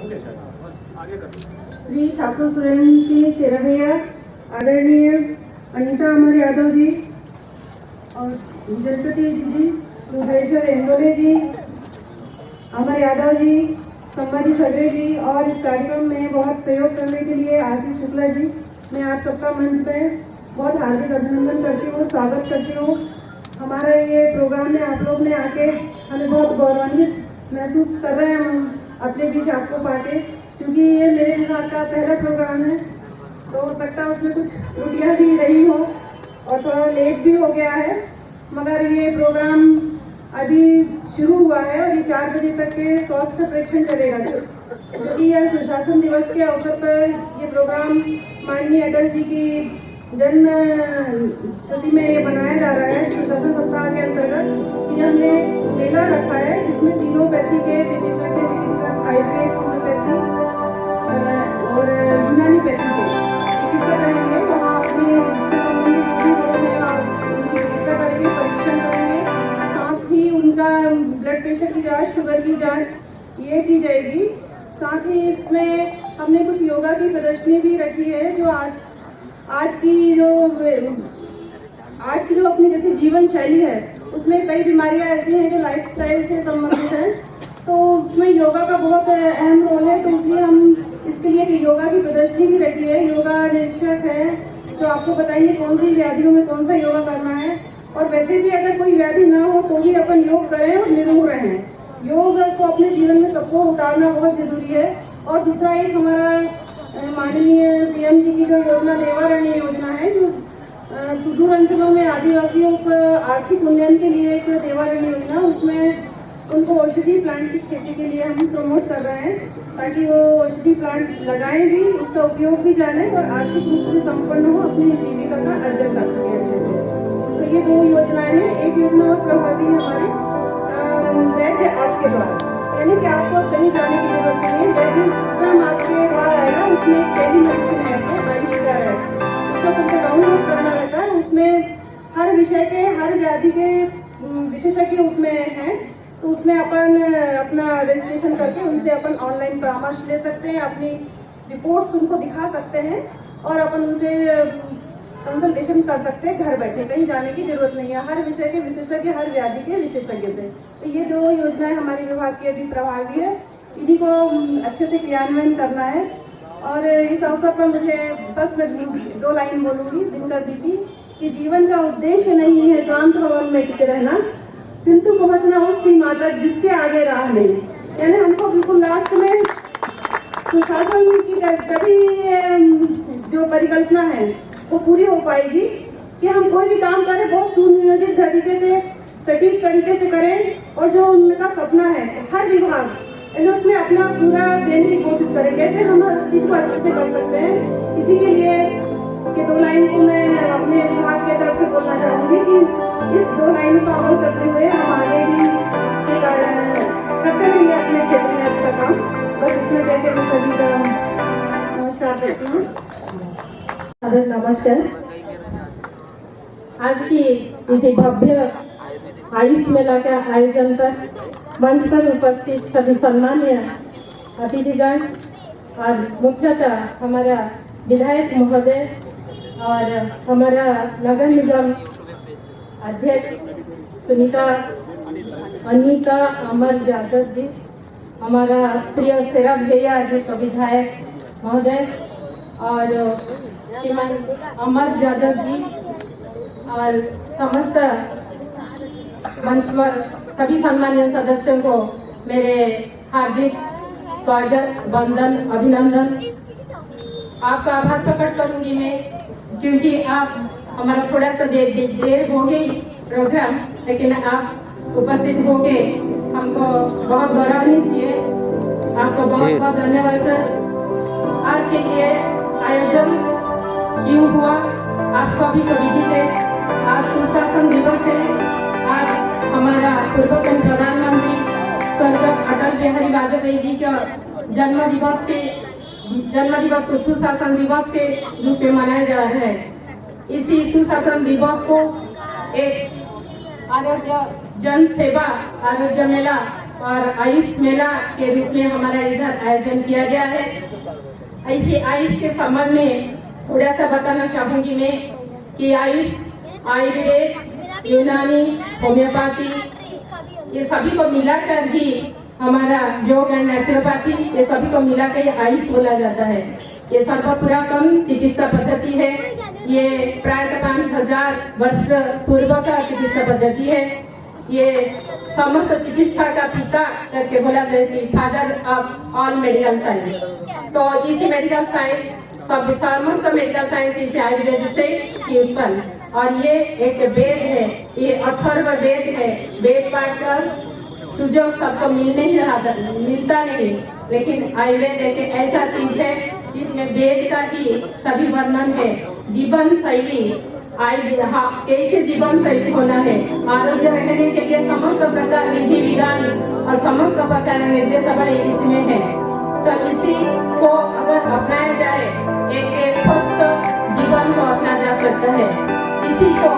श्री ठाकुर सुरेंद्र सिंह सेराभैया, आदरणीय अनीता अमर यादव जी और जलपति जी, रुद्रेश्वर एंगोले जी, अमर यादव जी, संवादी सगरे जी और इस कार्यक्रम में बहुत सहयोग करने के लिए आशीष शुक्ला जी, मैं आप सबका मंच पे बहुत हार्दिक अभिनंदन करती हूँ, स्वागत करती हूँ। हमारा ये प्रोग्राम में आप लोग ने आके हमें बहुत गौरवान्वित महसूस कर रहे हैं हम अपने बीच आपको पाके, क्योंकि ये मेरे विभाग का पहला प्रोग्राम है, तो हो सकता है उसमें कुछ त्रुटियाँ भी रही हो और थोड़ा लेट भी हो गया है, मगर ये प्रोग्राम अभी शुरू हुआ है और ये 4 बजे तक के स्वास्थ्य परीक्षण चलेगा, क्योंकि यह सुशासन दिवस के अवसर पर ये प्रोग्राम माननीय अटल जी की जन्म शती में ये बनाया जा रहा है। सुशासन सप्ताह के अंतर्गत ये हमने मेला रखा है, जिसमें तीनों पैथी के विशेषज्ञ चिकित्सक, आयुर्वेद, होम्योपैथी और यूनानी पैथी के चिकित्सक रहेंगे। वहाँ अपने इससे संबंधित जो भी रोग है आप उनकी चिकित्सा करेंगे, परीक्षण करेंगे, साथ ही उनका ब्लड प्रेशर की जाँच, शुगर की जाँच ये की जाएगी। साथ ही इसमें हमने कुछ योगा की प्रदर्शनी भी रखी है, जो आज की जो अपनी जैसी जीवन शैली है उसमें कई बीमारियां ऐसी हैं जो लाइफस्टाइल से संबंधित हैं, तो उसमें योगा का बहुत अहम रोल है। तो इसलिए हम इसके लिए योगा की प्रदर्शनी भी रखी है। योगा निरीक्षक है जो आपको बताएंगे कौन सी व्याधियों में कौन सा योगा करना है, और वैसे भी अगर कोई व्याधि ना हो तो भी अपन योग करें और निरोग रहें। योग को अपने जीवन में सबको उतारना बहुत जरूरी है। और दूसरा एक हमारा माननीय सीएम जी की जो योजना देवारण्य योजना है, जो सुदूर अंचलों में आदिवासियों को आर्थिक उन्नयन के लिए एक देवारण्य योजना, उसमें उनको औषधि प्लांट की खेती के लिए हम प्रमोट कर रहे हैं, ताकि वो औषधि प्लांट लगाएं भी, उसका उपयोग भी जाने और आर्थिक रूप से संपन्न हो, अपनी जीविका का अर्जन कर सके अच्छे से। तो ये 2 योजनाएं हैं। एक योजना और प्रभावी हमारे वैद्य आपके द्वारा, यानी कि आपको अब कहीं जाने की जरूरत नहीं है, वैद्य सिस्टम आपके द्वारा आएगा। उसमें टेली मेडिसिन ऐप है, आयुष का है, उसको तुमको डाउनलोड करना रहता है। उसमें हर विषय के, हर व्याधि के विशेषज्ञ उसमें हैं, तो उसमें अपन अपना रजिस्ट्रेशन करके उनसे अपन ऑनलाइन परामर्श ले सकते हैं, अपनी रिपोर्ट्स उनको दिखा सकते हैं और अपन उनसे कंसल्टेशन कर सकते हैं घर बैठे, कहीं जाने की जरूरत नहीं है। हर विषय के विशेषज्ञ, हर व्याधि के विशेषज्ञ से। तो ये 2 योजनाएं हमारे विभाग की अभी प्रभावी है, इन्हीं को अच्छे से क्रियान्वयन करना है। और इस अवसर पर मुझे बस मैं 2 लाइन बोलूँगी दिनकर जी की, कि जीवन का उद्देश्य नहीं है शांत भवन में टिके रहना, किंतु पहुँचना उस सीमा तक जिसके आगे राह नहीं। यानी हमको बिल्कुल लास्ट में सुशासन की कभी जो परिकल्पना है वो पूरी हो पाएगी कि हम कोई भी काम करें बहुत सुनियोजित तरीके से, सटीक तरीके से करें, और जो उनका सपना है हर विभाग उसमें अपना पूरा देने की कोशिश करें, कैसे हम हर चीज़ को अच्छे से कर सकते हैं। इसी के लिए ये 2 लाइन को मैं अपने विभाग की तरफ से बोलना चाहूँगी कि इस 2 लाइन को अमल करते हुए हम आगे भी करते रहेंगे अपने क्षेत्र में अच्छा काम। बस इतना कहकर मैं सभी का नमस्कार करती हूँ। नमस्कार। आज की इसी भव्य आयुष मेला के आयोजन पर मंच पर उपस्थित सभी सम्मानीय अतिथिगण और मुख्यतः हमारा विधायक महोदय और हमारा नगर निगम अध्यक्ष सुनीता अनीता अमर यादव जी, हमारा प्रिय सेराभैया जी का विधायक महोदय और श्रीमान अमर यादव जी और समस्त मंच पर सभी सम्मानीय सदस्यों को मेरे हार्दिक स्वागत, वंदन, अभिनंदन। आपका आभार प्रकट करूंगी मैं, क्योंकि आप हमारा थोड़ा सा देर हो गई प्रोग्राम, लेकिन आप उपस्थित हो के हमको बहुत गौरवान्वित किए। आपको बहुत बहुत धन्यवाद सर। आज के ये आयोजन क्यों हुआ आप सभी को विदित है। आज सुशासन दिवस है। आज हमारा पूर्वतन प्रधानमंत्री स्वर्गीय अटल बिहारी वाजपेयी जी का जन्म दिवस को सुशासन दिवस के रूप में मनाया जा रहा है। इसी सुशासन दिवस को एक आरोग्य जन सेवा आरोग्य मेला और आयुष मेला के रूप में हमारा इधर आयोजन किया गया है। ऐसे आयुष के संबंध में थोड़ा सा बताना चाहूंगी मैं कि आयुष, आयुर्वेद, यूनानी, होम्योपैथी, ये सभी को मिलाकर ही हमारा योग एंड नेचुरोपैथी, ये सभी को मिलाकर आयुष बोला जाता है। ये सर्वपुरातन चिकित्सा पद्धति है। ये प्रायः 5000 वर्ष पूर्व का चिकित्सा पद्धति है। ये समस्त चिकित्सा का पिता करके बोला जाता है, father of all medical science. तो इसी मेडिकल साइंस, समस्त मेडिकल साइंस इस आयुर्वेद से उत्पन्न, और ये एक वेद है, ये अथर्व वेद है। वेद पाठकर सुजोग सबको मिलता नहीं, लेकिन आयुर्वेद एक ऐसा चीज है जिसमें वेद का ही सभी वर्णन है। जीवन शैली, कैसे जीवन शैली होना है, आरोग्य रहने के लिए समस्त प्रकार विधि विधान और समस्त प्रकार निर्देशावली इसमें है। तो इसी को अगर अपनाया जाए, एक स्वस्थ जीवन को अपना जा सकता है। इसी को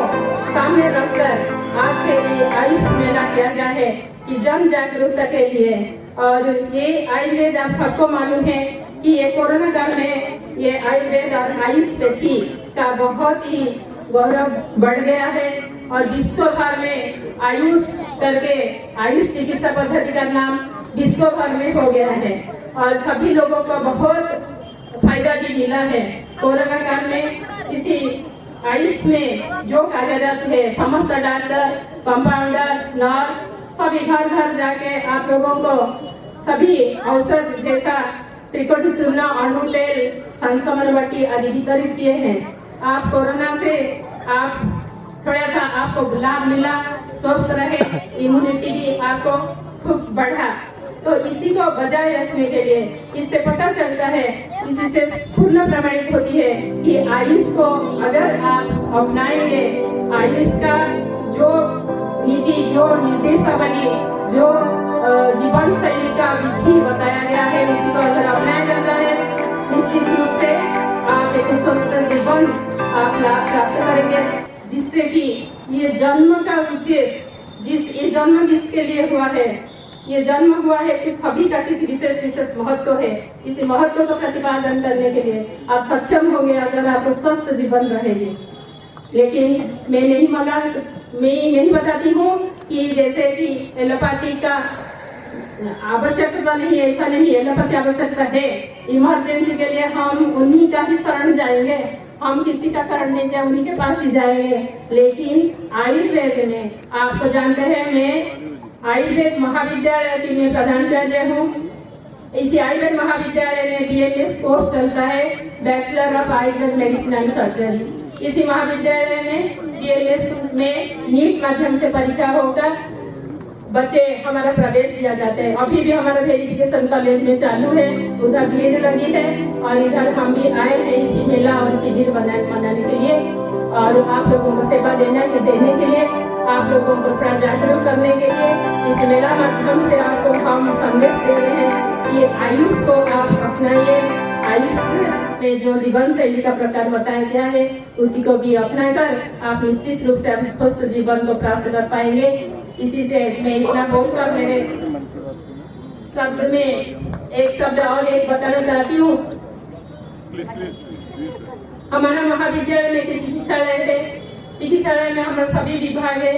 सामने रखकर आज के लिए आयुष मेला किया गया है कि जन जागरूकता के लिए। और ये आयुर्वेद आप सबको मालूम है कि ये कोरोना काल में ये आयुर्वेद और आयुषपैथी का बहुत ही गौरव बढ़ गया है, और विश्व भर में आयुष करके आयुष चिकित्सा पद्धति का नाम विश्व भर में हो गया है, और सभी लोगों को बहुत फायदा भी मिला है। कोरोना काल में इसी आयुष में जो कार्यरत है समस्त डॉक्टर, कंपाउंडर, नर्स सभी घर घर जाके आप लोगों को सभी औषध जैसा त्रिकोण चूर्ण, अणु तेल, संक्रमण बट्टी आदि वितरित किए हैं। आप कोरोना से आप थोड़ा सा आपको लाभ मिला, स्वस्थ रहे, इम्यूनिटी भी आपको खूब बढ़ा। तो इसी को बजाय रखने के लिए इससे पता चलता है, इसी से पूर्ण प्रमाणित होती है कि आयुष को अगर आप अपनाएंगे, आयुष का जो नीति, जो निर्देशावली, जो जीवन शैली का विधि बताया गया है, उसी को अगर अपनाया जाता है, निश्चित रूप से आप एक स्वस्थ जीवन आप लाभ प्राप्त करेंगे, जिससे कि ये जन्म का उद्देश्य, ये जन्म जिसके लिए हुआ है, ये जन्म हुआ है कि सभी का किसी विशेष महत्व है। इसी महत्व को प्रतिपादन करने के लिए आप सक्षम होंगे अगर आपको स्वस्थ जीवन रहेगी। लेकिन मैं नहीं बताती हूँ कि जैसे कि एलोपैथी का आवश्यकता नहीं, ऐसा नहीं। एलोपैथी आवश्यकता है, इमरजेंसी के लिए हम उन्हीं का ही शरण जाएंगे, हम किसी का शरण नहीं जाए, उन्हीं के पास ही जाएंगे। लेकिन आयुर्वेद में आपको जानते हैं, मैं आयुर्वेद महाविद्यालय की मैं प्रधानाचार्य हूँ। इसी आयुर्वेद महाविद्यालय में BMS कोर्स चलता है, bachelor of Ayurveda medicine and surgery. इसी महाविद्यालय में BMS में नीट माध्यम से परीक्षा होकर बच्चे हमारा प्रवेश दिया जाते हैं। अभी भी हमारा वेरिफिकेशन कॉलेज में चालू है, उधर भीड़ लगी है, और इधर हम भी आए हैं इसी मेला और शिविर मनाने के लिए, और आप लोगों को सेवा देने के लिए, आप लोगों को थोड़ा जागरूक करने के लिए इस मेला माध्यम से आपको हम संदेश दे रहे हैं कि आयुष को आप अपनाइए। आयुष में जो जीवन शैली का प्रकार बताया गया है, उसी को भी अपनाकर आप निश्चित रूप से स्वस्थ जीवन को प्राप्त कर पाएंगे। इसी से मैं इतना बोलकर मेरे शब्द में एक शब्द और एक बताना चाहती हूँ। हमारा महाविद्यालय में एक चिकित्सालय है, चिकित्सालय में हमारे सभी विभाग है।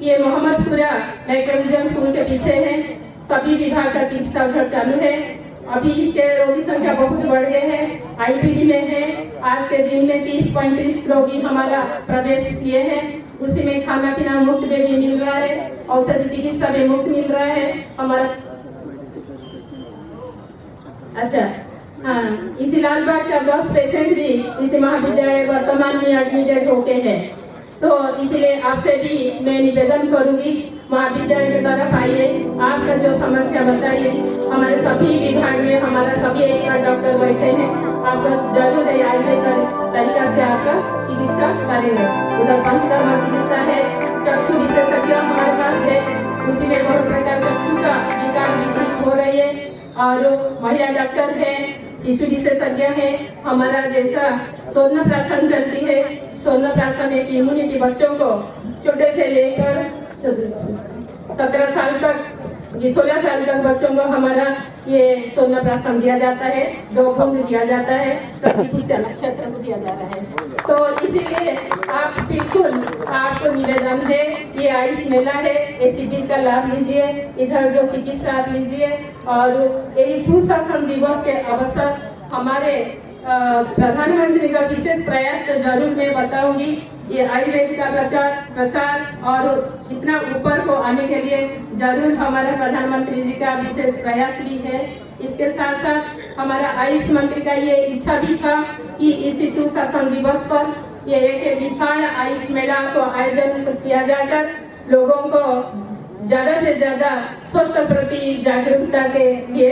ये मोहम्मदपुरा मैकेनिज्म स्कूल के पीछे है, सभी विभाग का चिकित्सा घर चालू है। अभी इसके रोगी संख्या बहुत बढ़ गए हैं, IPD में है। आज के दिन में 30-35 रोगी हमारा प्रवेश किए हैं। उसी में खाना पीना मुफ्त में भी मिल रहा है, औषधि चिकित्सा भी मुफ्त मिल रहा है हमारा। अच्छा, हाँ, इसी लालबाग का 10 पेशेंट भी इसी महाविद्यालय वर्तमान में एडमिटेड होते हैं। तो इसलिए आपसे भी मैं निवेदन करूंगी, महाविद्यालय की तरफ आइए, आपका जो समस्या बताइए। हमारे सभी विभाग में हमारा सभी एक्सपर्ट डॉक्टर बैठे हैं, आपका जरूर आयुर्वेद तरीका से आपका चिकित्सा करेंगे। उधर पंचकर्मा चिकित्सा है, चक्षु विशेषज्ञ हमारे पास है, उसी में बहुत प्रकार चक्षु का विकार विधि हो रही है, और महिला डॉक्टर है, शिशु विशेषज्ञ है। हमारा जैसा सोनोप्राशन चलती है, सोनोप्राशन एक इम्यूनिटी बच्चों को छोटे से लेकर 17 साल तक ये 16 साल तक बच्चों को हमारा ये सोनप्राशन दिया जाता है, 2 बूंद दिया जाता है, प्रतिपुष्य नक्षत्र को दिया जा रहा है। तो इसीलिए आप बिल्कुल, आपको निवेदन है, ये आयुष मेला है, ये शिविर का लाभ लीजिए, इधर जो चिकित्सा आप लीजिए। और ये सुशासन दिवस के अवसर हमारे प्रधानमंत्री का विशेष प्रयास तो जरूर मैं बताऊंगी। ये आयुर्वेद का प्रचार और इतना ऊपर को आने के लिए जरूर हमारा प्रधानमंत्री जी का विशेष प्रयास भी है। इसके साथ साथ हमारा आयुष मंत्री का ये इच्छा भी था कि इस सुशासन दिवस पर ये एक विशाल आयुष मेला को आयोजन किया जाकर लोगों को ज्यादा से ज्यादा स्वास्थ्य प्रति जागरूकता के लिए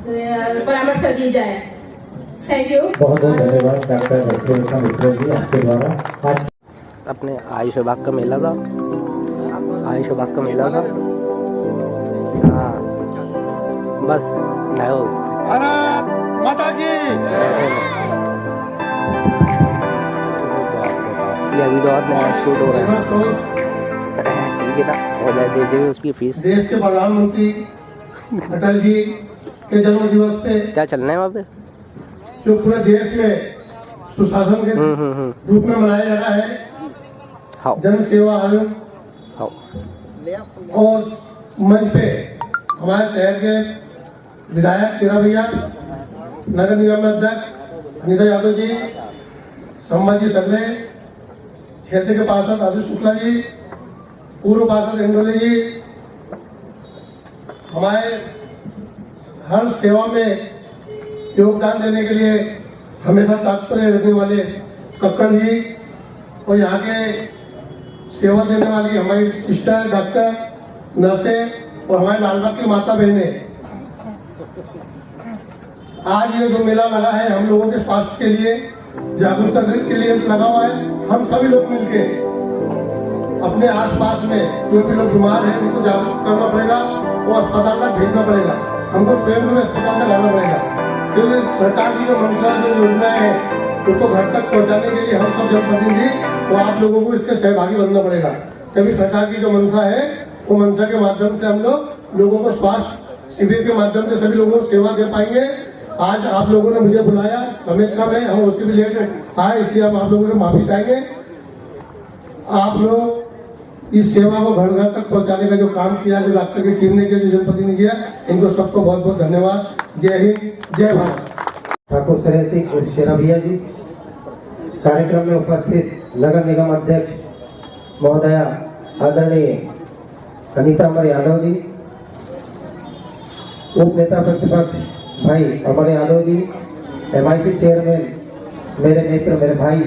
परामर्श दी जाए। Thank you. बहुत बहुत धन्यवाद डॉक्टर रेखा मिश्रा जी, आपके द्वारा आज अपने आयुष विभाग का मेला था, आयुष विभाग का मेला था। हाँ बस नयो भारत माता की। ये अभी तो और नया शूट हो रहा है, ठीक है ना, हो जाए दे दे उसकी फीस। देश के प्रधानमंत्री अटल जी के जन्म दिवस पे क्या चलना है वहाँ पे, जो पूरे देश में सुशासन के रूप में मनाया जा रहा है, हाँ जन सेवा आयोग, हाँ और मंच पे हमारे शहर के विधायक शेरा भैया, नगर निगम अध्यक्ष अनिता यादव जी, संभाजी सगले, क्षेत्र के पार्षद आशीष शुक्ला जी, पूर्व पार्षद इंदौली जी, हमारे हर सेवा में योगदान देने के लिए हमेशा तत्पर रहने वाले कक्कड़ जी, और यहाँ के सेवा देने वाली हमारी सिस्टर, डॉक्टर, नर्सें और हमारे लालबाग की माता बहनें। आज ये जो मेला लगा है हम लोगों के स्वास्थ्य के लिए, जागरूकता के लिए लगा हुआ है। हम सभी लोग मिलके अपने आसपास में जो भी लोग बीमार हैं उनको जागरूक करना पड़ेगा और अस्पताल तक भेजना पड़ेगा। हमको स्वयं में अस्पताल तक लाना पड़ेगा, क्योंकि सरकार की जो मंशा, जो योजनाएं हैं उसको घर तक पहुंचाने के लिए हम सब जनप्रतिनिधि और आप लोगों को इसके सहभागी बनना पड़ेगा। तभी सरकार की जो मंशा है वो मंशा के माध्यम से हम लोगों को स्वास्थ्य शिविर के माध्यम से सभी लोगों को सेवा दे पाएंगे। आज आप लोगों ने मुझे बुलाया, समय कम है, हम उससे भी लेट आए, इसलिए हम आप लोगों से माफी चाहेंगे। आप लोग इस सेवा को घर घर तक पहुंचाने का जो काम किया, जो डॉक्टर की टीम ने किया, जो जनप्रति ने किया, इनको सबको बहुत बहुत धन्यवाद। जय हिंद, जय भारत। ठाकुर सरन सिंह और शेरा भैया जी, कार्यक्रम में उपस्थित नगर निगम अध्यक्ष महोदया आदरणीय अनीता अमर यादव जी, उप नेता प्रतिपक्ष भाई अमर यादव जी, MIC चेयरमैन मेरे मित्र, मेरे भाई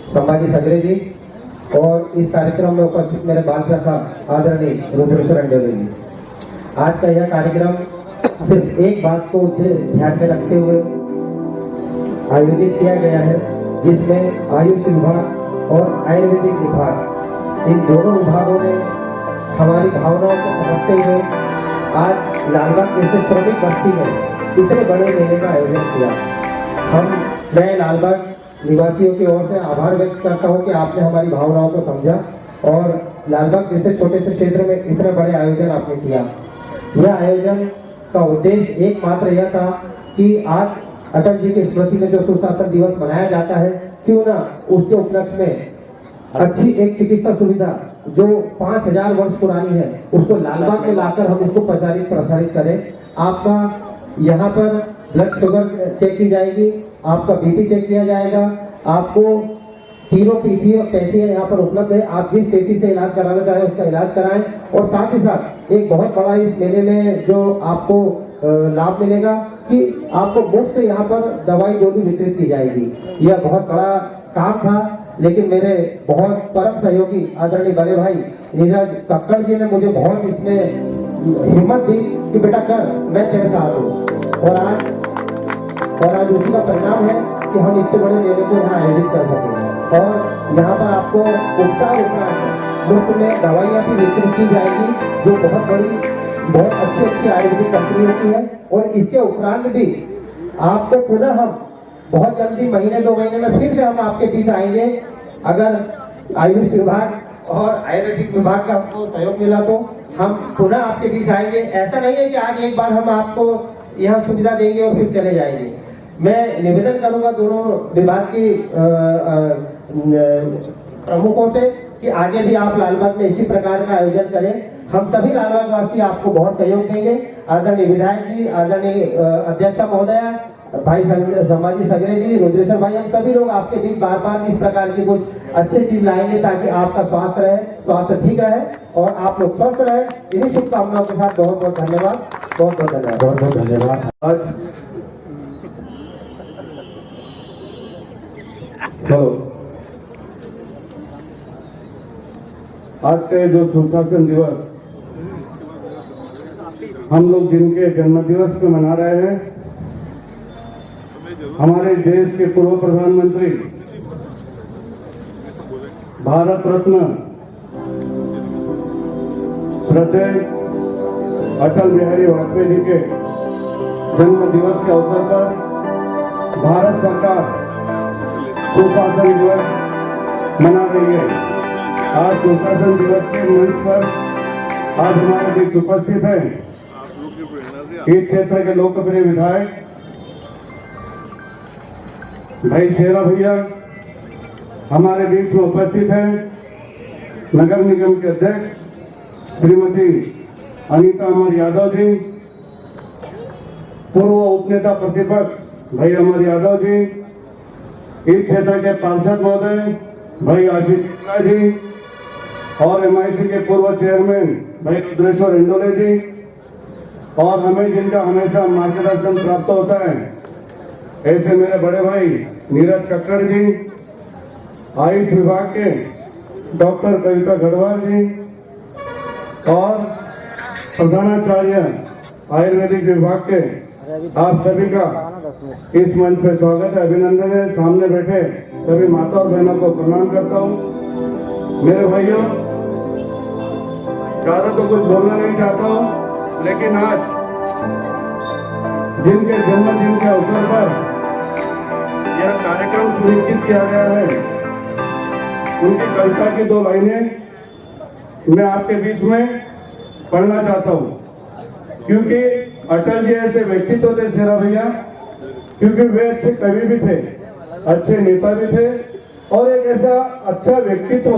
संभाजी सगरे जी, और इस कार्यक्रम में उपस्थित मेरे बाल सखा आदरणीय रुद्रेश्वर अंडेले जी। आज का यह कार्यक्रम सिर्फ एक बात को ध्यान में रखते हुए आयोजित किया गया है, जिसमें आयुष विभाग और आयुर्वेदिक विभाग, इन दोनों विभागों ने हमारी भावनाओं को समझते हुए आज लालबाग जैसे श्रमिक बस्ती में इतने बड़े मेले का आयोजन किया। मैं लालबाग निवासियों की ओर से आभार व्यक्त करता हूं कि आपने हमारी भावनाओं को समझा और लालबाग जैसे छोटे से क्षेत्र में इतने बड़े आयोजन आपने किया। यह आयोजन का उद्देश्य एकमात्र यह था कि आज अटल जी की स्मृति में जो सुशासन दिवस मनाया जाता है, क्यों ना उसके उपलक्ष्य में अच्छी एक चिकित्सा सुविधा जो 5000 वर्ष पुरानी है उसको लालबाग में लाकर हम इसको प्रसारित करें। आपका यहाँ पर ब्लड शुगर चेक की जाएगी, आपका BP चेक किया जाएगा, आपको तीनों पैथियाँ यहाँ पर उपलब्ध है। आप जिस पेटी से इलाज कराना चाहें उसका इलाज कराएं, और साथ ही साथ एक बहुत बड़ा इस मेले में जो आपको लाभ मिलेगा कि आपको मुफ्त यहाँ पर दवाई गोली वितरित की जाएगी। यह बहुत बड़ा काम था, लेकिन मेरे बहुत परम सहयोगी आदरणीय बड़े भाई नीरज कक्कड़ जी ने मुझे बहुत इसमें हिम्मत दी कि बेटा कर, मैं तेरे साथ हूँ। और आज उसी का परिणाम है कि हम इतने बड़े मेले को यहाँ आयोजित कर सकेंगे। और यहाँ पर आपको उपचार मुफ्त में दवाइयाँ भी वितरित की जाएगी, जो बहुत बड़ी, बहुत अच्छी आयुर्वेदिक कंपनियों की है। और इसके उपरांत भी आपको पुनः हम बहुत जल्दी, महीने 2 महीने में फिर से हम आपके बीच आएंगे। अगर आयुष विभाग और आयुर्वेदिक विभाग का हमको सहयोग मिला तो हम पुनः आपके बीच आएंगे। ऐसा नहीं है कि आज एक बार हम आपको यहाँ सुविधा देंगे और फिर चले जाएंगे। मैं निवेदन करूंगा दोनों विभाग की प्रमुखों से कि आगे भी आप लालबाग में इसी प्रकार का आयोजन करें। हम सभी लालबाग वासी आपको बहुत सहयोग देंगे। आदरणीय विधायक जी, आदरणीय अध्यक्षा महोदया, भाई संभाजी सगरे जी, रुद्रेश्वर भाई, हम सभी लोग आपके बीच बार बार इस प्रकार की कुछ अच्छी चीज लाएंगे ताकि आपका स्वास्थ्य रहे, स्वास्थ्य ठीक रहे और आप लोग स्वस्थ रहे। इन्हीं शुभकामनाओं के साथ बहुत बहुत धन्यवाद, बहुत बहुत धन्यवाद, बहुत बहुत धन्यवाद। आज का जो सुशासन दिवस हम लोग जिनके जन्म दिवस पे मना रहे हैं, हमारे देश के पूर्व प्रधानमंत्री, भारत रत्न श्रद्धेय अटल बिहारी वाजपेयी जी के जन्म दिवस के अवसर पर भारत सरकार सुशासन दिवस मना रही है। आज सुशासन दिवस के मंच पर आज हमारे बीच उपस्थित हैं इस क्षेत्र के लोकप्रिय विधायक भाई शेरा भैया, हमारे बीच में उपस्थित हैं नगर निगम के अध्यक्ष श्रीमती अनीता अमर यादव जी, पूर्व उपनेता प्रतिपक्ष भाई अमर यादव जी, इस क्षेत्र के पार्षद महोदय भाई आशीष शुक्ला जी और MIC के पूर्व चेयरमैन भाई रुद्रेश्वर इंडोले जी, और हमें जिनका हमेशा मार्गदर्शन प्राप्त होता है ऐसे मेरे बड़े भाई नीरज कक्कड़ जी, आयुष विभाग के डॉक्टर कविता गढ़वाल जी और प्रधानाचार्य आयुर्वेदिक विभाग के आप सभी का इस मंच पे स्वागत है, अभिनंदन है। सामने बैठे सभी माता और बहनों को प्रणाम करता हूँ। मेरे भाइयों, ज्यादा तो कुछ बोलना नहीं चाहता हूँ, लेकिन आज जिनके जन्मदिन के अवसर पर यह कार्यक्रम सुनिश्चित किया गया है, उनकी कविता की 2 लाइनें मैं आपके बीच में पढ़ना चाहता हूं, क्योंकि अटल जी ऐसे व्यक्तित्व थे शेरा भैया, क्योंकि वे अच्छे कवि भी थे, अच्छे नेता भी थे और एक ऐसा अच्छा व्यक्तित्व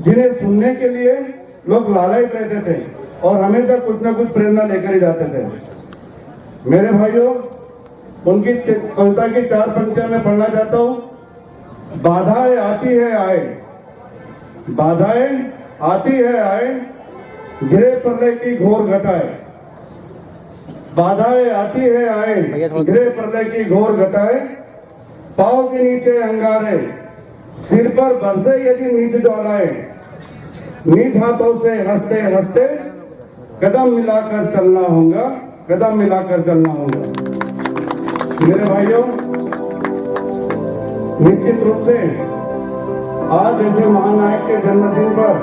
जिन्हें सुनने के लिए लोग लालायित रहते थे और हमेशा कुछ ना कुछ प्रेरणा लेकर ही जाते थे। मेरे भाइयों, उनकी कविता की 4 पंक्तियां मैं पढ़ना चाहता हूं। बाधाएं आती है आए, बाधाएं आती है आए, घिरे प्रलय की घोर घटाए, बाधाएं आती है आए, घिरे प्रलय की घोर घटाए, पांव के नीचे अंगारे, सिर पर बरसे यदि नीच ज्वालाए, नीच हाथों से हंसते हंसते कदम मिलाकर चलना होगा, कदम मिलाकर चलना होगा। मेरे भाइयों, निश्चित रूप से आज जैसे महानायक के जन्मदिन पर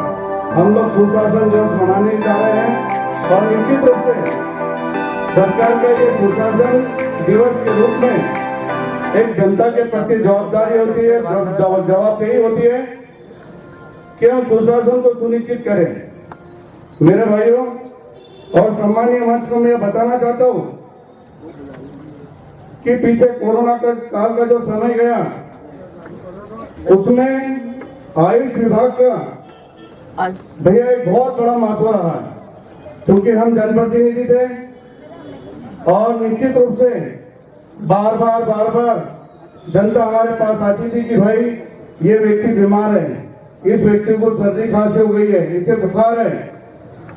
हम लोग सुशासन दिवस मनाने जा रहे हैं और निश्चित रूप से सरकार का ये सुशासन दिवस के रूप में एक जनता के प्रति जवाबदारी होती है, जवाबदेही होती है कि हम सुशासन को सुनिश्चित करें। मेरे भाइयों और सम्मानीय मंच को मैं बताना चाहता हूं कि पीछे कोरोना का काल का जो समय गया, उसमें आयुष विभाग का भैया एक बहुत बड़ा महत्व रहा है, क्योंकि हम जनप्रतिनिधि थे और निश्चित रूप से बार बार जनता हमारे पास आती थी कि भाई ये व्यक्ति बीमार है, इस व्यक्ति को सर्दी खांसी हो गई है, इसे बुखार है।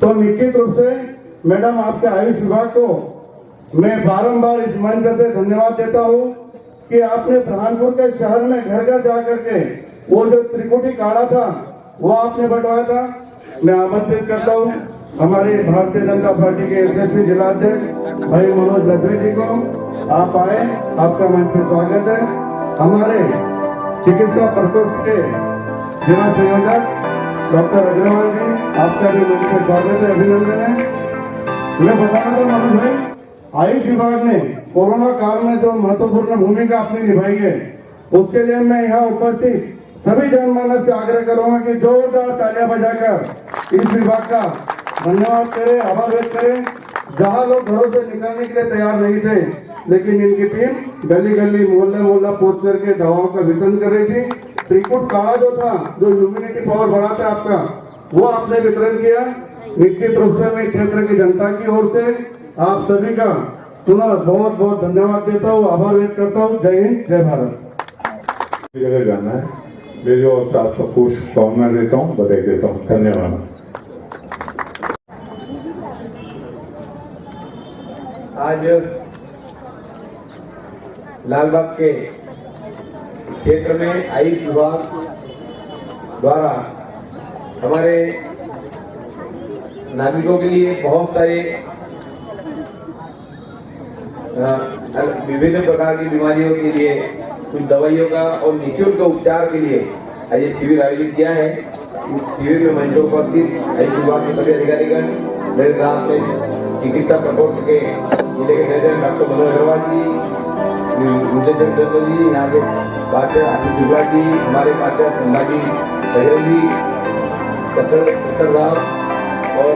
तो निश्चित रूप से मैडम आपके आयुष विभाग को मैं बारंबार इस मंच से धन्यवाद देता हूं कि आपने बुरहानपुर के शहर में घर घर जाकर के वो जो त्रिकुटी काढ़ा था वो आपने बंटवाया था। मैं आमंत्रित करता हूं हमारे भारतीय जनता पार्टी के यशस्वी जिलाध्यक्ष भाई मनोज लखरे जी को, आप आए, आपका मंच पे स्वागत है। हमारे चिकित्सा प्रकोष्ठ के जिला संयोजक डॉक्टर अग्रवाल जी, आपका भी मंच पे स्वागत है, अभिनंदन है। मैं बताना था मनोज भाई, आयुष विभाग ने कोरोना काल में जो महत्वपूर्ण भूमिका अपनी निभाई है, उसके लिए मैं यहाँ उपस्थित सभी जनमानस से आग्रह करूंगा कि जोरदार तालियां बजाकर इस विभाग का धन्यवाद करें, आभार व्यक्त करें। जहां लोग घरों से निकलने के लिए तैयार नहीं थे, लेकिन इनकी टीम गली गली मोहल्ला मोहल्ला पहुंच करके दवाओं का वितरण कर रही थी। त्रिकुट काढ़ा जो था, जो इम्यूनिटी पावर बढ़ाता है आपका, वो आपने वितरण किया। निश्चित रूप से मैं क्षेत्र की जनता की ओर से आप सभी का पुनः बहुत बहुत धन्यवाद देता हूँ, आभार व्यक्त करता हूँ। जय हिंद, जय भारत। जगह जाना है, मेरी ओर से आप सबको शुभकामनाएं देता हूँ, बधाई देता हूँ। धन्यवाद। आज लालबाग के क्षेत्र में आयुष विभाग द्वारा हमारे नागरिकों के लिए बहुत सारे विभिन्न प्रकार की बीमारियों के लिए कुछ दवाइयों का और निःशुल्क उपचार के लिए आज ये शिविर आयोजित किया है। इस शिविर में मंच पर उपस्थित आयुष विभाग के सभी अधिकारीगण, मेरे साथ में चिकित्सा प्रकोष्ठ के जिले के प्रेसिडेंट डॉक्टर मनोज अग्रवाल जी, जी, यहाँ के पार्षद आशीष शुक्ला जी, हमारे पार्षद संभाजी सगरे जी, डॉक्टर साहब और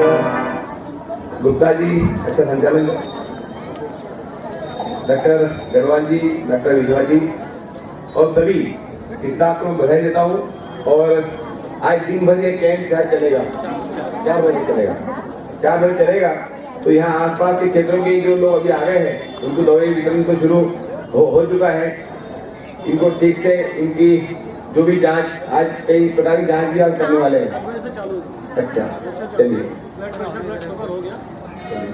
गुप्ता जी, अच्छा संचालन डॉक्टर गढ़वाल जी, डॉक्टर विजवा जी और सभी स्टाफ को बधाई देता हूँ। और आज दिन भर ये कैंप क्या चलेगा, 4 बजे चलेगा, 4 बजे चलेगा। तो यहाँ आसपास के क्षेत्रों के जो लोग अभी आ गए हैं, उनको दवाई वितरण तो शुरू हो चुका है। इनको ठीक से इनकी जो भी जांच, आज कई प्रकार की जांच भी आज करने वाले हैं। अच्छा, चलिए,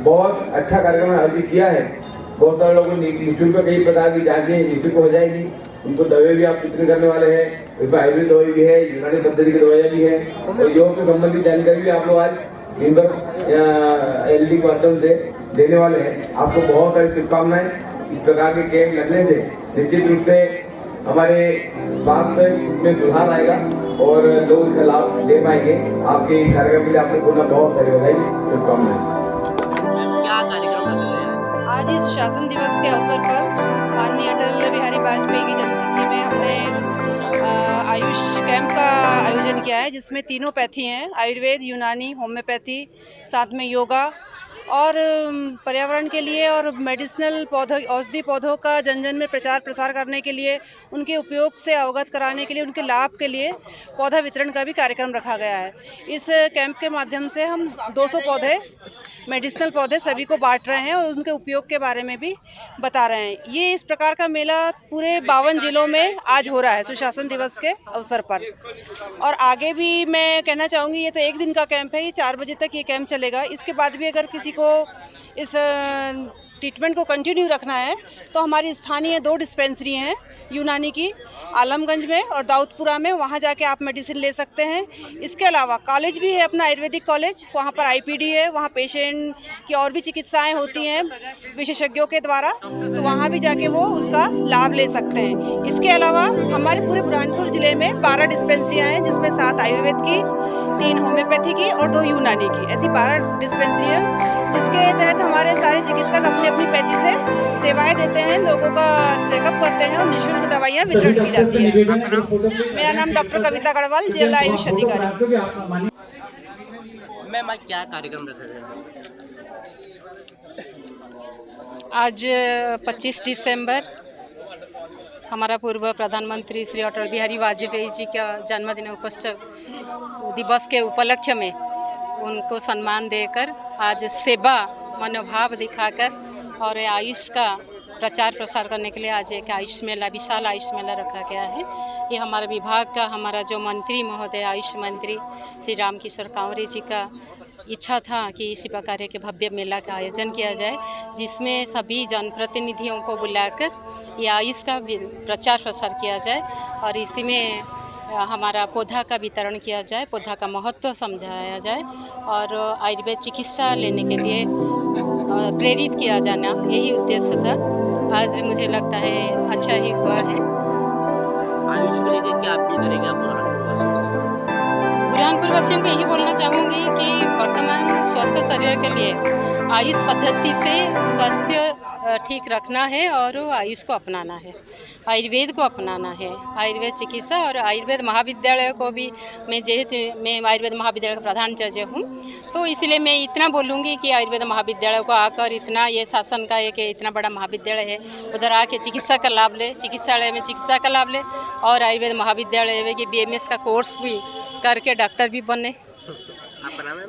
बहुत अच्छा कार्यक्रम आयोजित किया है। बहुत सारे लोगों ने निःशुल्क कई प्रकार की जांचें निःशुल्क हो जाएगी। उनको दवाई भी आप वितरण करने वाले हैं। इसमें आयुर्वेद दवाई भी है, यूनानी पद्धति की दवाइयाँ भी है और योग से संबंधित जानकारी भी आप लोग आज दिन भर एलडी के माध्यम से देने वाले हैं। आपको बहुत सारी शुभकामनाएं। इस प्रकार के कैंप लगने से निश्चित रूप से हमारे स्वास्थ्य में सुधार आएगा और लोग इसका लाभ ले पाएंगे। आपके कार्यक्रम के लिए आपको पुनः बहुत सारी बधाई, शुभकामनाएं। क्या कार्यक्रम कर रहे हैं आज ये सुशासन दिवस के अवसर पर माननीय अटल बिहारी वाजपेयी की जन्मतिथि में हमने आयुष कैंप का आयोजन किया है, जिसमें तीनों पैथी हैं, आयुर्वेद, यूनानी, होम्योपैथी, साथ में योगा और पर्यावरण के लिए और मेडिसिनल पौधों, औषधि पौधों का जन जन में प्रचार प्रसार करने के लिए, उनके उपयोग से अवगत कराने के लिए, उनके लाभ के लिए पौधा वितरण का भी कार्यक्रम रखा गया है। इस कैंप के माध्यम से हम 200 पौधे, मेडिसिनल पौधे सभी को बांट रहे हैं और उनके उपयोग के बारे में भी बता रहे हैं। ये इस प्रकार का मेला पूरे 52 जिलों में आज हो रहा है सुशासन दिवस के अवसर पर। और आगे भी मैं कहना चाहूँगी, ये तो 1 दिन का कैंप है, ये 4 बजे तक ये कैंप चलेगा। इसके बाद भी अगर किसी को इस ट्रीटमेंट को कंटिन्यू रखना है तो हमारी स्थानीय 2 डिस्पेंसरी हैं यूनानी की, आलमगंज में और दाऊदपुरा में, वहाँ जाके आप मेडिसिन ले सकते हैं। इसके अलावा कॉलेज भी है अपना, आयुर्वेदिक कॉलेज, वहाँ पर आईपीडी है, वहाँ पेशेंट की और भी चिकित्साएं होती हैं विशेषज्ञों के द्वारा, तो वहाँ भी जाके वो उसका लाभ ले सकते हैं। इसके अलावा हमारे पूरे बुरहानपुर ज़िले में 12 डिस्पेंसरियाँ हैं, जिसमें 7 आयुर्वेद की, 3 होम्योपैथी की और 2 यूनानी की, ऐसी 12 डिस्पेंसरियाँ, जिसके तहत हमारे सारे चिकित्सक अपनी अपनी पैथी से सेवाएं देते हैं, लोगों का चेकअप करते हैं और निःशुल्क दवाइयाँ वितरण की जाती है। मेरा नाम डॉक्टर कविता गढ़वाल, जिला आयुष अधिकारी। मैम आज क्या कार्यक्रम रखे हैं? आज 25 दिसंबर हमारा पूर्व प्रधानमंत्री श्री अटल बिहारी वाजपेयी जी का जन्मदिन उपस्थित दिवस के उपलक्ष्य में उनको सम्मान देकर आज सेवा मनोभाव दिखाकर और आयुष का प्रचार प्रसार करने के लिए आज एक आयुष मेला, विशाल आयुष मेला रखा गया है। ये हमारे विभाग का, हमारा जो मंत्री महोदय, आयुष मंत्री श्री रामकिशोर कांवरे जी का इच्छा था कि इसी प्रकार के भव्य मेला का आयोजन किया जाए, जिसमें सभी जनप्रतिनिधियों को बुलाकर ये आयुष का प्रचार प्रसार किया जाए और इसी में हमारा पौधा का वितरण किया जाए, पौधा का महत्व समझाया जाए और आयुर्वेद चिकित्सा लेने के लिए प्रेरित किया जाना, यही उद्देश्य था। आज मुझे लगता है अच्छा ही हुआ है। आयुष को लेकर क्या अपील करेंगे आप बुरहानपुर वासियों से? बुरहानपुर वासियों को यही बोलना चाहूँगी कि वर्तमान स्वस्थ शरीर के लिए आयुष पद्धति से स्वास्थ्य ठीक रखना है और आयुष को अपनाना है, आयुर्वेद को अपनाना है। आयुर्वेद चिकित्सा और आयुर्वेद महाविद्यालय को भी मैं जेहेतु मैं आयुर्वेद महाविद्यालय का प्रधानाचार्य हूँ, तो इसलिए मैं इतना बोलूँगी कि आयुर्वेद महाविद्यालय को आकर इतना ये शासन का एक इतना बड़ा महाविद्यालय है, उधर आके चिकित्सा का लाभ ले, चिकित्सालय में चिकित्सा का लाभ ले और आयुर्वेद महाविद्यालय में कि BMS का कोर्स भी करके डॉक्टर भी बने। आपका नाम है?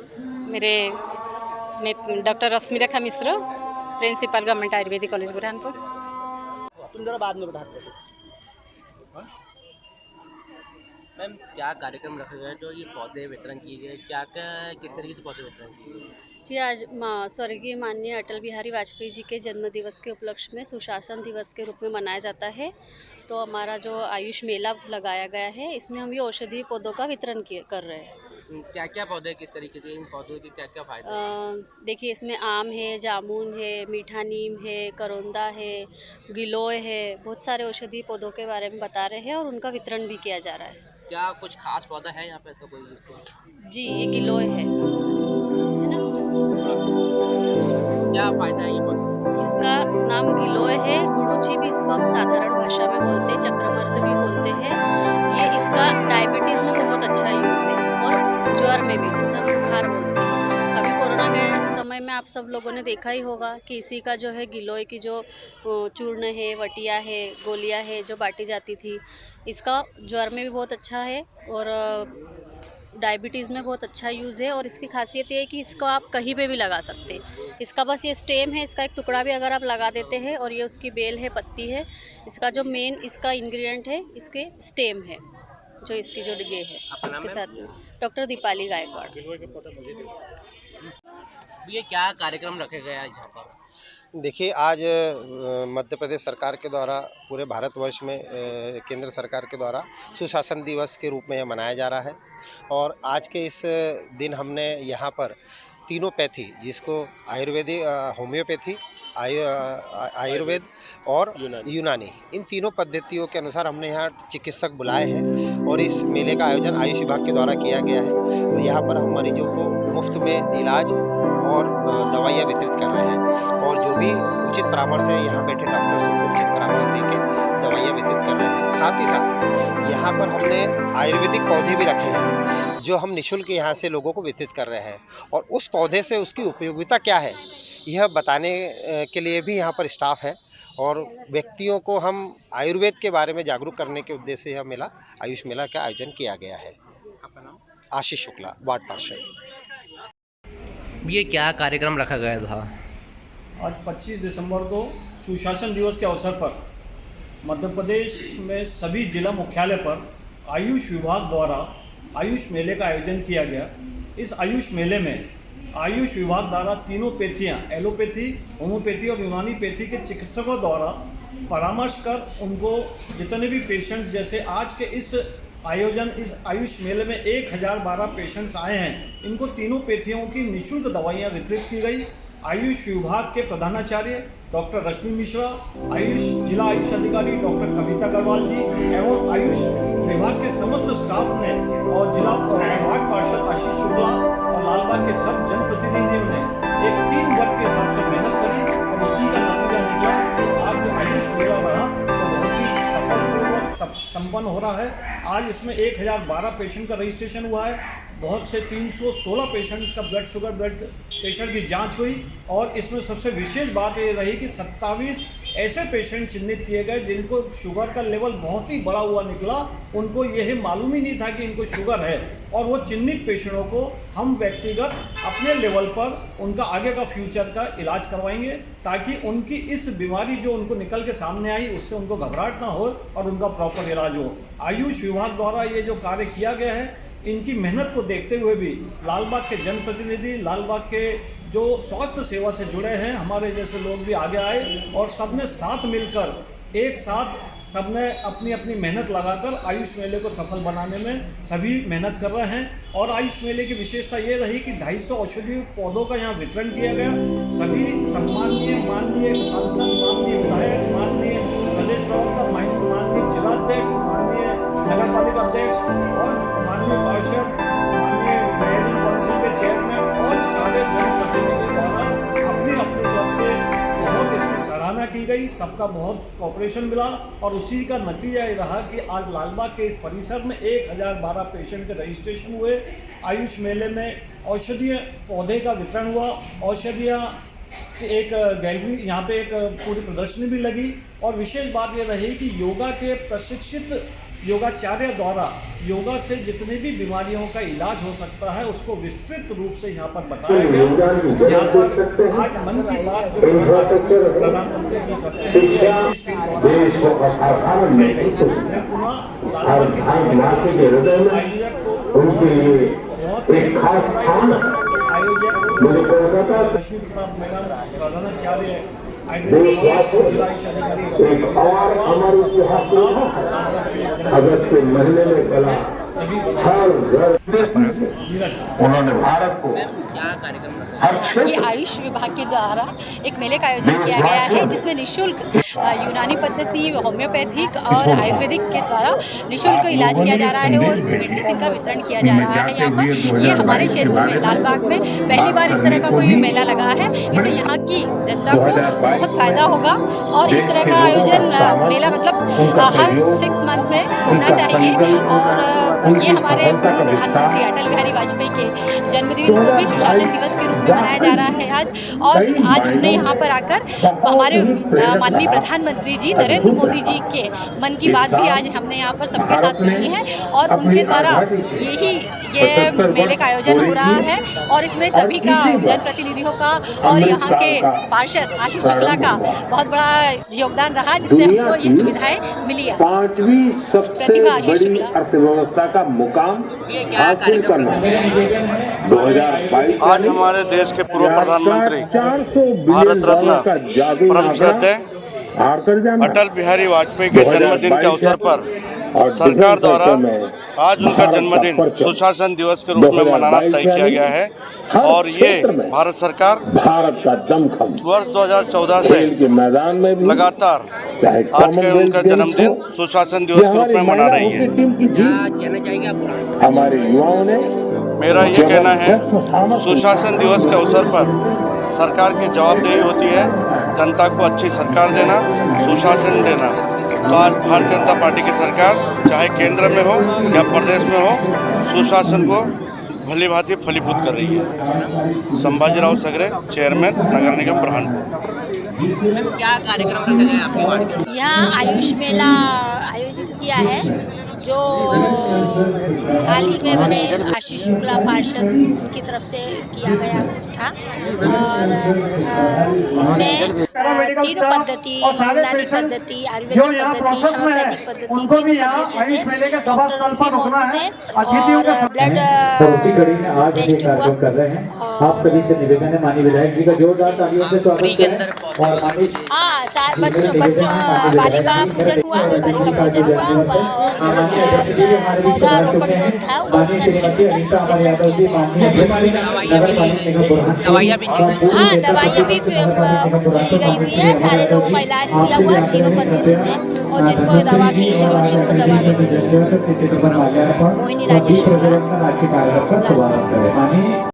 मैं doctor Rashmi Rekha Mishra, principal government Ayurvedic college Burhanpur. तुम जरा बाद में बताते हो। मैम क्या कार्यक्रम रखा गया जो ये पौधे वितरण किए गए, क्या क्या किस तरीके से पौधे वितरण किए गए? जी, आज स्वर्गीय माननीय अटल बिहारी वाजपेयी जी के जन्म दिवस के उपलक्ष्य में सुशासन दिवस के रूप में मनाया जाता है। तो हमारा जो आयुष मेला लगाया गया है, इसमें हम ये औषधीय पौधों का वितरण कर रहे हैं। क्या क्या पौधे किस तरीके से, इन पौधों के क्या क्या फायदे? देखिए, इसमें आम है, जामुन है, मीठा नीम है, करोंदा है, गिलोय है, बहुत सारे औषधीय पौधों के बारे में बता रहे हैं और उनका वितरण भी किया जा रहा है। क्या कुछ खास पौधा है यहाँ पे ऐसा कोई जिससे? जी, ये गिलोय है ना? क्या फायदा है ये पौधा? इसका नाम गिलोय है, गुड़ूची भी इसको हम साधारण भाषा में बोलते हैं, चक्रमर्द भी बोलते हैं। ये इसका डायबिटीज़ में बहुत अच्छा यूज़ है और ज्वर में भी, जिसे हम बुखार बोलते हैं। अभी कोरोना के समय में आप सब लोगों ने देखा ही होगा कि इसी का जो है गिलोय की जो चूर्ण है, वटिया है, गोलियां है जो बांटी जाती थी, इसका ज्वर में भी बहुत अच्छा है और डायबिटीज़ में बहुत अच्छा यूज़ है। और इसकी खासियत ये है कि इसको आप कहीं पे भी लगा सकते हैं। इसका बस ये स्टेम है, इसका एक टुकड़ा भी अगर आप लगा देते हैं और ये उसकी बेल है, पत्ती है, इसका जो मेन इसका इंग्रेडिएंट है इसके स्टेम है, जो इसकी जो ये है। इसके साथ डॉक्टर दीपाली गायकवाड़। ये क्या कार्यक्रम रखे गए आज यहाँ पर? देखिए, आज मध्य प्रदेश सरकार के द्वारा पूरे भारतवर्ष में केंद्र सरकार के द्वारा सुशासन दिवस के रूप में यह मनाया जा रहा है। और आज के इस दिन हमने यहाँ पर तीनों पैथी, जिसको आयुर्वेदिक, होम्योपैथी, आयुर्वेद और यूनानी, इन तीनों पद्धतियों के अनुसार हमने यहाँ चिकित्सक बुलाए हैं और इस मेले का आयोजन आयुष विभाग के द्वारा किया गया है। तो यहाँ पर हम मरीजों को मुफ्त में इलाज और दवाइयाँ वितरित कर रहे हैं और जो भी उचित परामर्श है, यहाँ बैठे डॉक्टर्स को उचित परामर्श देके दवाइयाँ वितरित कर रहे हैं। साथ ही साथ यहाँ पर हमने आयुर्वेदिक पौधे भी रखे हैं जो हम निःशुल्क यहाँ से लोगों को वितरित कर रहे हैं और उस पौधे से उसकी उपयोगिता क्या है यह बताने के लिए भी यहाँ पर स्टाफ है और व्यक्तियों को हम आयुर्वेद के बारे में जागरूक करने के उद्देश्य से यह मेला, आयुष मेला का आयोजन किया गया है। आपका नाम? आशीष शुक्ला, वार्ड पार्षद। ये क्या कार्यक्रम रखा गया था? आज 25 दिसंबर को सुशासन दिवस के अवसर पर मध्य प्रदेश में सभी जिला मुख्यालय पर आयुष विभाग द्वारा आयुष मेले का आयोजन किया गया। इस आयुष मेले में आयुष विभाग द्वारा तीनों पैथियाँ, एलोपैथी, होम्योपैथी और यूनानी पैथी के चिकित्सकों द्वारा परामर्श कर उनको जितने भी पेशेंट्स, जैसे आज के इस आयुष मेले में 1012 पेशेंट्स आए हैं, इनको तीनों पैथियों की निःशुल्क दवाइयाँ वितरित की गई। आयुष विभाग के प्रधानाचार्य डॉक्टर रश्मि मिश्रा, जिला आयुष अधिकारी डॉक्टर कविता अग्रवाल जी एवं आयुष विभाग के समस्त स्टाफ ने और जिला वार्ड पार्षद आशीष शुक्ला और लालबाग के सब जनप्रतिनिधियों ने एक टीम वर्क के हिसाब से मेहनत करी और उसी का नतीजा निकला कि आज जो आयुष मेला रहा तो बहुत ही सफलपूर्वक संपन्न हो रहा है। आज इसमें 1012 पेशेंट का रजिस्ट्रेशन हुआ है। बहुत से 316 पेशेंट्स का ब्लड प्रेशर की जांच हुई और इसमें सबसे विशेष बात ये रही कि 27 ऐसे पेशेंट चिन्हित किए गए जिनको शुगर का लेवल बहुत ही बड़ा हुआ निकला। उनको यह मालूम ही नहीं था कि इनको शुगर है और वो चिन्हित पेशेंटों को हम व्यक्तिगत अपने लेवल पर उनका आगे का फ्यूचर का इलाज करवाएंगे ताकि उनकी इस बीमारी जो उनको निकल के सामने आई उससे उनको घबराहट ना हो और उनका प्रॉपर इलाज हो। आयुष विभाग द्वारा ये जो कार्य किया गया है, इनकी मेहनत को देखते हुए भी लालबाग के जनप्रतिनिधि, लालबाग के जो स्वास्थ्य सेवा से जुड़े हैं हमारे जैसे लोग भी आगे आए और सबने साथ मिलकर एक साथ सबने अपनी अपनी मेहनत लगाकर आयुष मेले को सफल बनाने में सभी मेहनत कर रहे हैं। और आयुष मेले की विशेषता ये रही कि 250 औषधीय पौधों का यहाँ वितरण किया गया। सभी सम्माननीय माननीय सांसद, माननीय विधायक, माननीय प्रदेश प्रवक्ता, माननीय जिलाध्यक्ष, माननीय नगर पालिका अध्यक्ष और माननीय पार्षद, माननीय मेयरिंग काउंसिल के चेयरमैन और सारे जनप्रतिनिधियों द्वारा अपनी अपनी तरफ से बहुत इसकी सराहना की गई, सबका बहुत कॉपरेशन मिला और उसी का नतीजा ये रहा कि आज लालबाग के इस परिसर में 1012 पेशेंट के रजिस्ट्रेशन हुए। आयुष मेले में औषधीय पौधे का वितरण हुआ, औषधियाँ एक गैलरी, यहाँ पे एक पूरी प्रदर्शनी भी लगी और विशेष बात ये रही कि योगा के प्रशिक्षित योगाचार्य द्वारा योगा से जितनी भी बीमारियों का इलाज हो सकता है उसको विस्तृत रूप से यहाँ पर बताया गया। यहाँ पर आज मन की बात जो प्रधानमंत्री जी करते हैं आयोजक लक्ष्मी प्रताप मैडम प्रधानाचार्य जिला अधिकारी अगस्त महीने में कला हर घर उन्होंने भारत को ये आयुष विभाग के द्वारा एक मेले का आयोजन किया गया है जिसमें निःशुल्क यूनानी पद्धति, होम्योपैथिक और आयुर्वेदिक के द्वारा निःशुल्क इलाज किया जा रहा है और मेडिसिन का वितरण किया जा रहा है। यहाँ पर ये हमारे क्षेत्र में लालबाग में पहली बार इस तरह का कोई मेला लगा है। इससे यहाँ की जनता को बहुत फायदा होगा और इस तरह का आयोजन मेला मतलब हर 6 मंथ में होना चाहिए। और ये हमारे प्रधानमंत्री अटल बिहारी वाजपेयी के जन्मदिन को भी सुशासन दिवस के रूप में मनाया जा रहा है आज। और आज हमने यहाँ पर आकर हमारे माननीय प्रधानमंत्री जी नरेंद्र मोदी जी के मन की बात भी आज हमने यहाँ पर सबके साथ सुनी है और उनके द्वारा ये मेले का आयोजन हो रहा है और इसमें सभी का जनप्रतिनिधियों का और यहाँ के पार्षद आशीष शुक्ला का बहुत बड़ा योगदान रहा जिससे हमको ये सुविधाएं मिली है। 5वीं सबसे बड़ी अर्थव्यवस्था का मुकाम हासिल करना 2022 आज हमारे देश के पूर्व प्रधानमंत्री 400 भारत रत्न का जादू परम श्रद्धेय अटल बिहारी वाजपेयी के जन्मदिन के अवसर पर सरकार द्वारा आज उनका जन्मदिन सुशासन दिवस के रूप में मनाना तय किया गया है और ये भारत सरकार भारत का दमखम वर्ष 2014 से के मैदान में भी लगातार आज के उनका जन्मदिन सुशासन दिवस के रूप में मना रही है। हमारे युवाओं ने मेरा ये कहना है सुशासन दिवस के अवसर पर सरकार की जवाबदेही होती है जनता को अच्छी सरकार देना, सुशासन देना। तो आज भारतीय जनता पार्टी की सरकार चाहे केंद्र में हो या प्रदेश में हो सुशासन को भली भांति फलीभूत कर रही है। संभाजीराव सगरे, चेयरमैन नगर निगम बुरहानपुर। क्या कार्यक्रम रखा गया आपके वार्ड में? यहाँ आयुष मेला आयोजित किया है जो हाल ही में मैंने आशीष शुक्ला पार्षद की तरफ से किया गया था और इसमें तीनों पद्धति, यूनानी पद्धति, आयुर्वेदिक पद्धति, होम्योपैथिक पद्धति, तीनों पद्धति से डॉक्टर मौजूद हैं और ब्लड टेस्ट हुआ। कर रहे हैं आप सभी से निवेदन है माननीय विधायक जी का जोरदार तालियों से स्वागत करें और माननीय बच्चों बालिका पूजन हुआ, बालिका पूजन हुआ और पौधारोपण था दवाइयाँ भी दी गई हुई है। सारे लोगों का इलाज किया हुआ है तीनों पद्धति से और जिनको दवा की जरूरत है उनको दवा भी दी गई है। मोहिनी राजेश